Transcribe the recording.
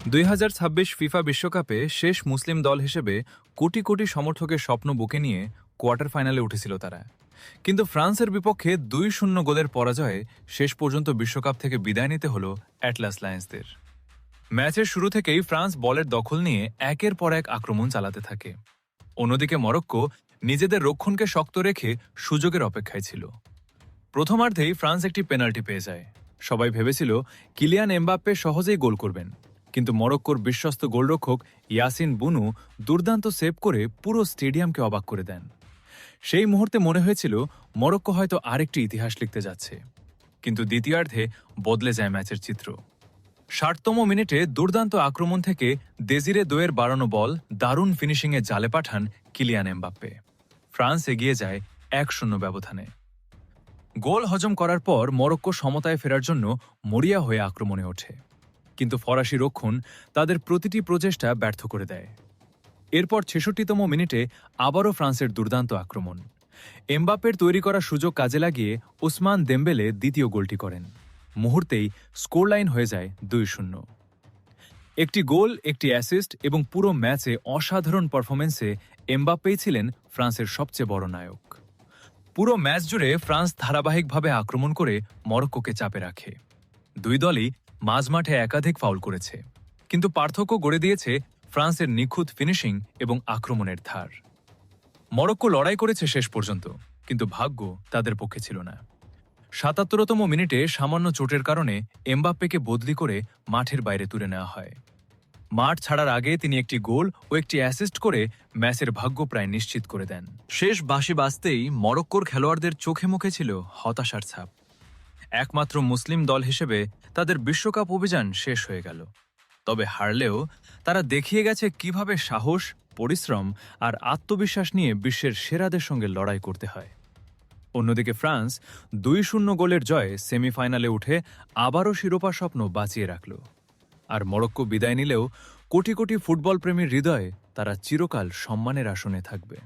2026 FIFA বিশ্বকাপে শেষ মুসলিম দল হিসেবে কোটি কোটি সমর্থকের স্বপ্ন বুকে নিয়ে কোয়ার্টার ফাইনালে উঠেছিল তারা। কিন্তু ফ্রান্সের বিপক্ষে 2-0 গোলের পরাজয়ে শেষ পর্যন্ত বিশ্বকাপ থেকে বিদায় নিতে হল অ্যাটলাস লায়ন্সদের। ম্যাচের শুরু থেকেই ফ্রান্স বলের দখল নিয়ে একের পর এক আক্রমণ চালাতে থাকে। অন্যদিকে মরক্কো নিজেদের রক্ষণকে শক্ত রেখে সুযোগের অপেক্ষায় ছিল। প্রথমার্ধেই ফ্রান্স একটি পেনাল্টি পেয়ে যায়। সবাই ভেবেছিল কিলিয়ান এমবাপ্পে সহজেই গোল করবেন, কিন্তু মরক্কোর বিশ্বস্ত গোলরক্ষক ইয়াসিন বুনু দুর্দান্ত সেভ করে পুরো স্টেডিয়ামকে অবাক করে দেন। সেই মুহূর্তে মনে হয়েছিল মরক্কো হয়তো আরেকটি ইতিহাস লিখতে যাচ্ছে। কিন্তু দ্বিতীয়ার্ধে বদলে যায় ম্যাচের চিত্র। 60তম মিনিটে দুর্দান্ত আক্রমণ থেকে দেজিরে দোয়ের বাড়ানো বল দারুণ ফিনিশিংয়ে জালে পাঠান কিলিয়ান এমবাপ্পে। ফ্রান্স এগিয়ে যায় 1-0 ব্যবধানে। গোল হজম করার পর মরক্কো সমতায় ফেরার জন্য মরিয়া হয়ে আক্রমণে ওঠে, কিন্তু ফরাসি রক্ষণ তাদের প্রতিটি প্রচেষ্টা ব্যর্থ করে দেয়। এরপর 66তম মিনিটে আবারও ফ্রান্সের দুর্দান্ত আক্রমণ। এমবাপ্পের তৈরি করা সুযোগ কাজে লাগিয়ে ওসমান দেমবেলে দ্বিতীয় গোলটি করেন। মুহূর্তেই স্কোর লাইন হয়ে যায় 2-0। একটি গোল, একটি অ্যাসিস্ট এবং পুরো ম্যাচে অসাধারণ পারফরমেন্সে এমবাপ্পেই ছিলেন ফ্রান্সের সবচেয়ে বড় নায়ক। পুরো ম্যাচ জুড়ে ফ্রান্স ধারাবাহিকভাবে আক্রমণ করে মরক্কোকে চাপে রাখে। দুই দলই মাঝমাঠে একাধিক ফাউল করেছে, কিন্তু পার্থক্য গড়ে দিয়েছে ফ্রান্সের নিখুঁত ফিনিশিং এবং আক্রমণের ধার। মরক্কো লড়াই করেছে শেষ পর্যন্ত, কিন্তু ভাগ্য তাদের পক্ষে ছিল না। 77তম মিনিটে সামান্য চোটের কারণে এমবাপ্পেকে বদলি করে মাঠের বাইরে তুলে নেওয়া হয়। মাঠ ছাড়ার আগে তিনি একটি গোল ও একটি অ্যাসিস্ট করে ম্যাচের ভাগ্য প্রায় নিশ্চিত করে দেন। শেষ বাঁশি বাজতেই মরক্কোর খেলোয়াড়দের চোখে মুখে ছিল হতাশার ছাপ। একমাত্র মুসলিম দল হিসেবে তাদের বিশ্বকাপ অভিযান শেষ হয়ে গেল। তবে হারলেও তারা দেখিয়ে গেছে কিভাবে সাহস, পরিশ্রম আর আত্মবিশ্বাস নিয়ে বিশ্বের সেরাদের সঙ্গে লড়াই করতে হয়। অন্যদিকে ফ্রান্স 2-0 গোলের জয়ে সেমিফাইনালে উঠে আবারও শিরোপা স্বপ্ন বাঁচিয়ে রাখল। আর মরক্কো বিদায় নিলেও কোটি কোটি ফুটবল প্রেমীর হৃদয়ে তারা চিরকাল সম্মানের আসনে থাকবে।